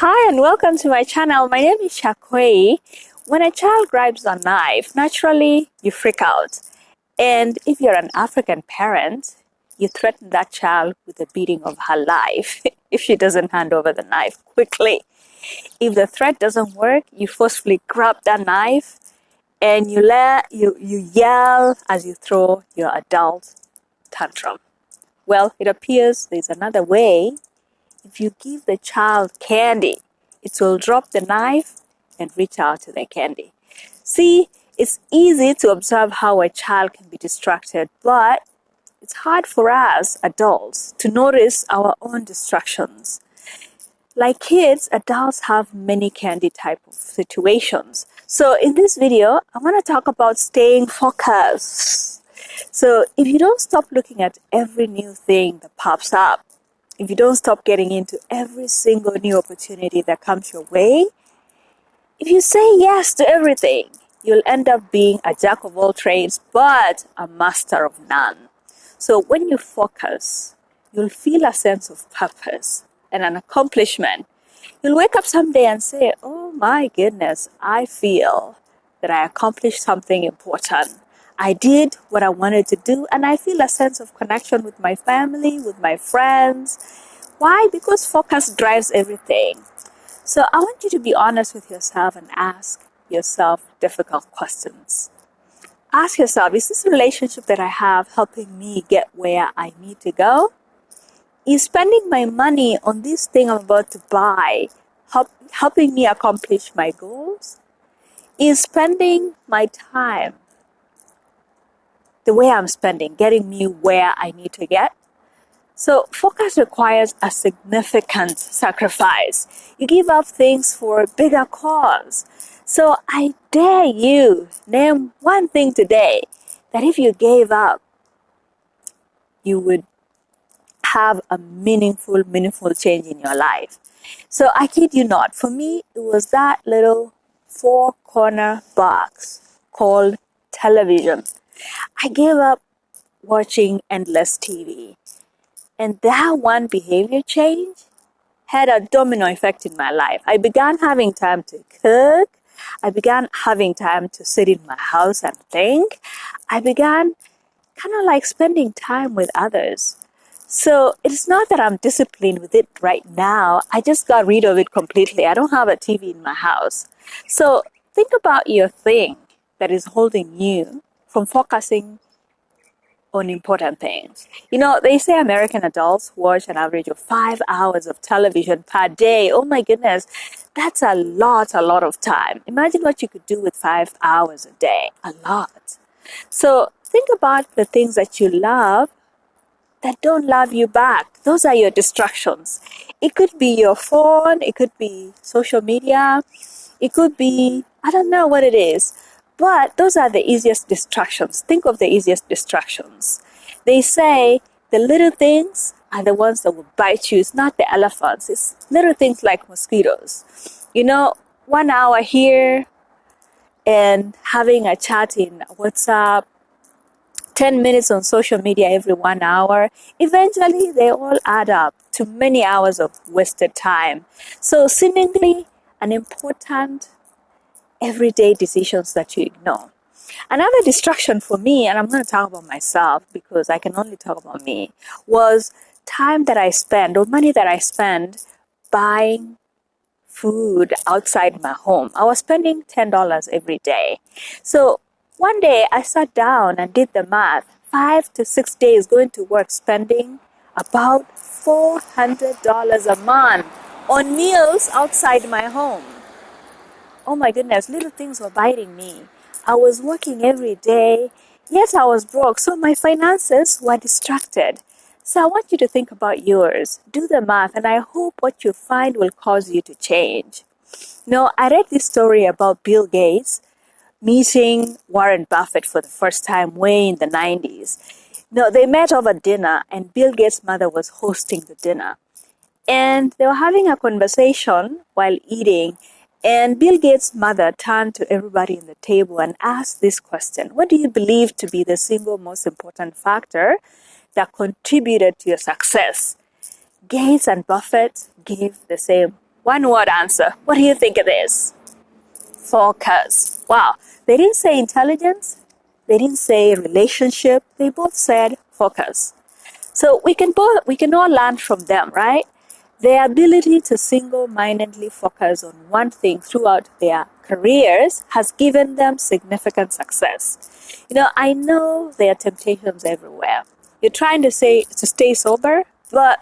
Hi and welcome to my channel. My name is Shakwe. When a child grabs a knife, naturally you freak out. And if you're an African parent, you threaten that child with the beating of her life if she doesn't hand over the knife quickly. If the threat doesn't work, you forcefully grab that knife and you yell as you throw your adult tantrum. Well, it appears there's another way. If you give the child candy, it will drop the knife and reach out to the candy. See, it's easy to observe how a child can be distracted, but it's hard for us adults to notice our own distractions. Like kids, adults have many candy type of situations. So in this video, I want to talk about staying focused. So if you don't stop looking at every new thing that pops up, if you don't stop getting into every single new opportunity that comes your way, if you say yes to everything, you'll end up being a jack of all trades, but a master of none. So when you focus, you'll feel a sense of purpose and an accomplishment. You'll wake up someday and say, oh my goodness, I feel that I accomplished something important. I did what I wanted to do, and I feel a sense of connection with my family, with my friends. Why? Because focus drives everything. So I want you to be honest with yourself and ask yourself difficult questions. Ask yourself, is this relationship that I have helping me get where I need to go? Is spending my money on this thing I'm about to buy helping me accomplish my goals? Is spending my time the way I'm spending getting me where I need to get? So focus requires a significant sacrifice. You give up things for a bigger cause. So I dare you, name one thing today that if you gave up, you would have a meaningful change in your life. So I kid you not, for me, it was that little 4-corner box called television. I gave up watching endless TV. And that one behavior change had a domino effect in my life. I began having time to cook. I began having time to sit in my house and think. I began kind of like spending time with others. So it's not that I'm disciplined with it right now. I just got rid of it completely. I don't have a TV in my house. So think about your thing that is holding you from focusing on important things. You know, they say American adults watch an average of 5 hours of television per day. Oh my goodness, that's a lot of time. Imagine what you could do with 5 hours a day. A lot. So think about the things that you love that don't love you back. Those are your distractions. It could be your phone, it could be social media, it could be, I don't know what it is. But those are the easiest distractions. Think of the easiest distractions. They say the little things are the ones that will bite you. It's not the elephants. It's little things like mosquitoes. You know, 1 hour here and having a chat in WhatsApp, 10 minutes on social media every 1 hour, eventually they all add up to many hours of wasted time. So seemingly an important everyday decisions that you ignore. Another distraction for me, and I'm going to talk about myself because I can only talk about me, was time that I spend or money that I spend buying food outside my home. I was spending $10 every day. So one day I sat down and did the math. 5 to 6 days going to work, spending about $400 a month on meals outside my home. Oh my goodness, little things were biting me. I was working every day. Yes, I was broke, so my finances were distracted. So I want you to think about yours. Do the math, and I hope what you find will cause you to change. Now, I read this story about Bill Gates meeting Warren Buffett for the first time way in the 90s. Now, they met over dinner, and Bill Gates' mother was hosting the dinner. And they were having a conversation while eating. And Bill Gates' mother turned to everybody in the table and asked this question: what do you believe to be the single most important factor that contributed to your success? Gates and Buffett gave the same One word answer. What do you think it is? Focus. Wow. They didn't say intelligence. They didn't say relationship. They both said focus. So we can all learn from them, right? Their ability to single-mindedly focus on one thing throughout their careers has given them significant success. I know there are temptations everywhere. You're trying to stay sober, but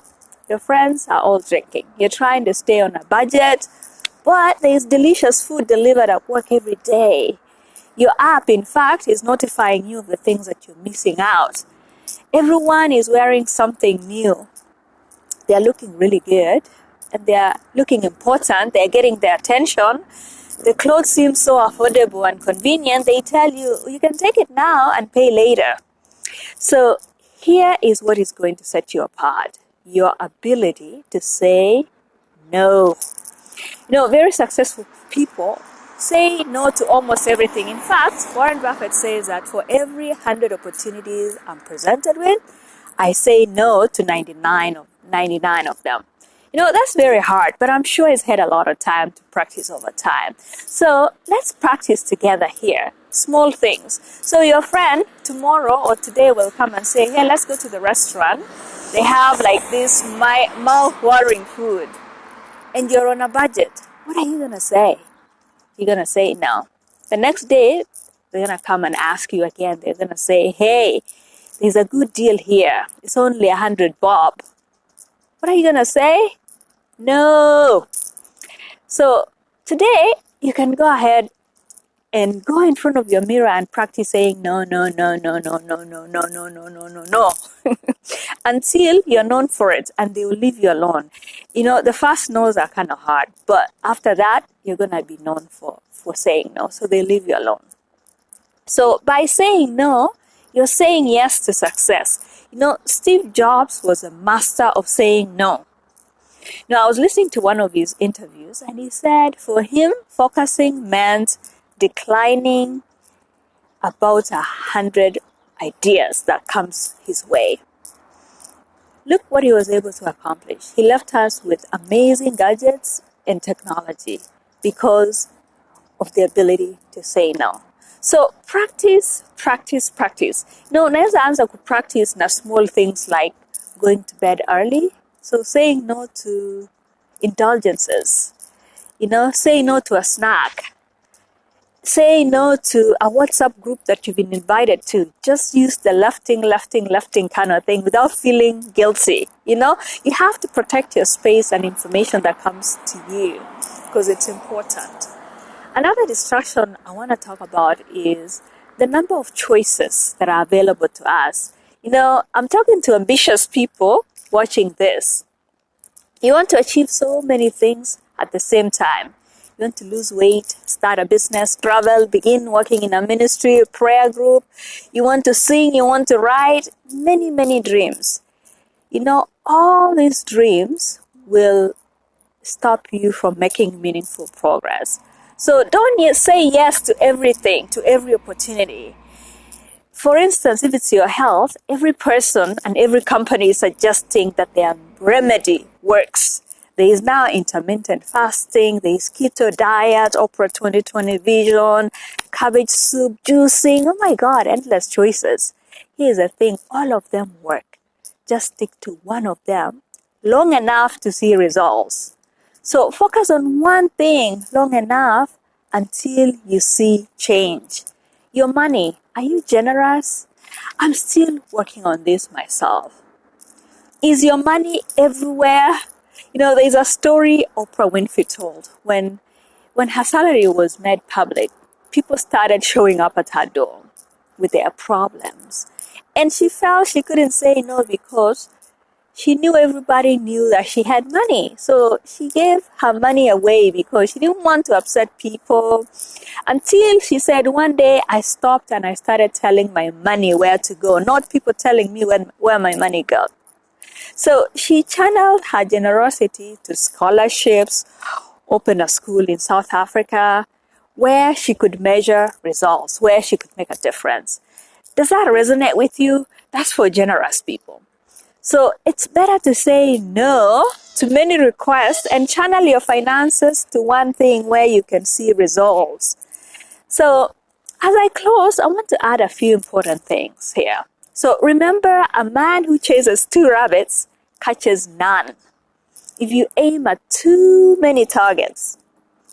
your friends are all drinking. You're trying to stay on a budget, but there's delicious food delivered at work every day. Your app, in fact, is notifying you of the things that you're missing out. Everyone is wearing something new. They're looking really good and they're looking important. They're getting their attention. The clothes seem so affordable and convenient. They tell you, you can take it now and pay later. So here is what is going to set you apart. Your ability to say no. Very successful people say no to almost everything. In fact, Warren Buffett says that for every 100 opportunities I'm presented with, I say no to 99 of them. That's very hard, but I'm sure it's had a lot of time to practice over time. So let's practice together here. Small things. So your friend tomorrow or today will come and say, hey, let's go to the restaurant. They have like this mouth-watering food. And you're on a budget. What are you going to say? You're going to say no. The next day, they're going to come and ask you again. They're going to say, hey, there's a good deal here. It's only 100 bob. What are you going to say? No. So today, you can go ahead and go in front of your mirror and practice saying no, no, no, no, no, no, no, no, no, no, no, no, no, until you're known for it and they will leave you alone. The first no's are kind of hard, but after that, you're going to be known for saying no, so they leave you alone. So by saying no, you're saying yes to success. Steve Jobs was a master of saying no. I was listening to one of his interviews and he said for him, focusing meant declining about 100 ideas that comes his way. Look what he was able to accomplish. He left us with amazing gadgets and technology because of the ability to say no. So practice, practice, practice. Naweza anza practice na small things like going to bed early. So saying no to indulgences. Saying no to a snack. Say no to a WhatsApp group that you've been invited to. Just use the lefting kind of thing without feeling guilty. You have to protect your space and information that comes to you because it's important. Another distraction I want to talk about is the number of choices that are available to us. I'm talking to ambitious people watching this. You want to achieve so many things at the same time. You want to lose weight, start a business, travel, begin working in a ministry, a prayer group. You want to sing, you want to write, many, many dreams. All these dreams will stop you from making meaningful progress. So don't say yes to everything, to every opportunity. For instance, if it's your health, every person and every company is suggesting that their remedy works. There is now intermittent fasting, there is keto diet, Oprah 2020 vision, cabbage soup, juicing. Oh my God, endless choices. Here's the thing, all of them work. Just stick to one of them long enough to see results. So focus on one thing long enough until you see change. Your money, are you generous? I'm still working on this myself. Is your money everywhere? There's a story Oprah Winfrey told. When her salary was made public, people started showing up at her door with their problems. And she felt she couldn't say no because she knew everybody knew that she had money. So she gave her money away because she didn't want to upset people. Until she said, one day I stopped and I started telling my money where to go, not people telling me where my money goes. So she channeled her generosity to scholarships, opened a school in South Africa where she could measure results, where she could make a difference. Does that resonate with you? That's for generous people. So it's better to say no to many requests and channel your finances to one thing where you can see results. So, as I close, I want to add a few important things here. So, remember, a man who chases 2 rabbits catches none. If you aim at too many targets,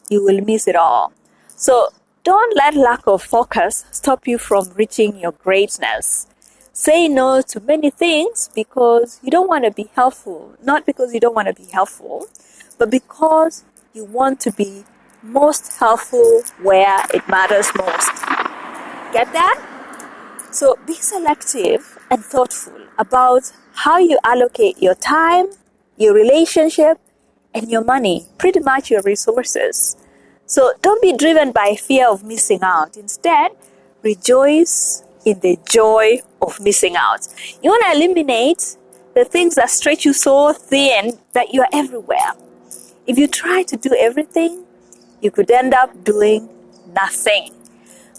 you will miss it all. So, don't let lack of focus stop you from reaching your greatness. Say no to many things because you don't want to be helpful. Not because you don't want to be helpful, but because you want to be most helpful where it matters most. Get that? So be selective and thoughtful about how you allocate your time, your relationship, and your money, pretty much your resources. So don't be driven by fear of missing out. Instead, rejoice in the joy of missing out. You want to eliminate the things that stretch you so thin that you are everywhere. If you try to do everything, you could end up doing nothing.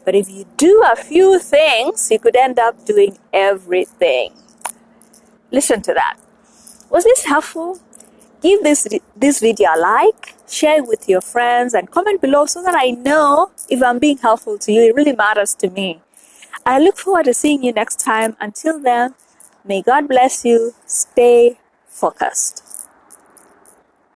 But if you do a few things, you could end up doing everything. Listen to that. Was this helpful? Give this video a like, share it with your friends, and comment below so that I know if I'm being helpful to you. It really matters to me. I look forward to seeing you next time. Until then, may God bless you. Stay focused.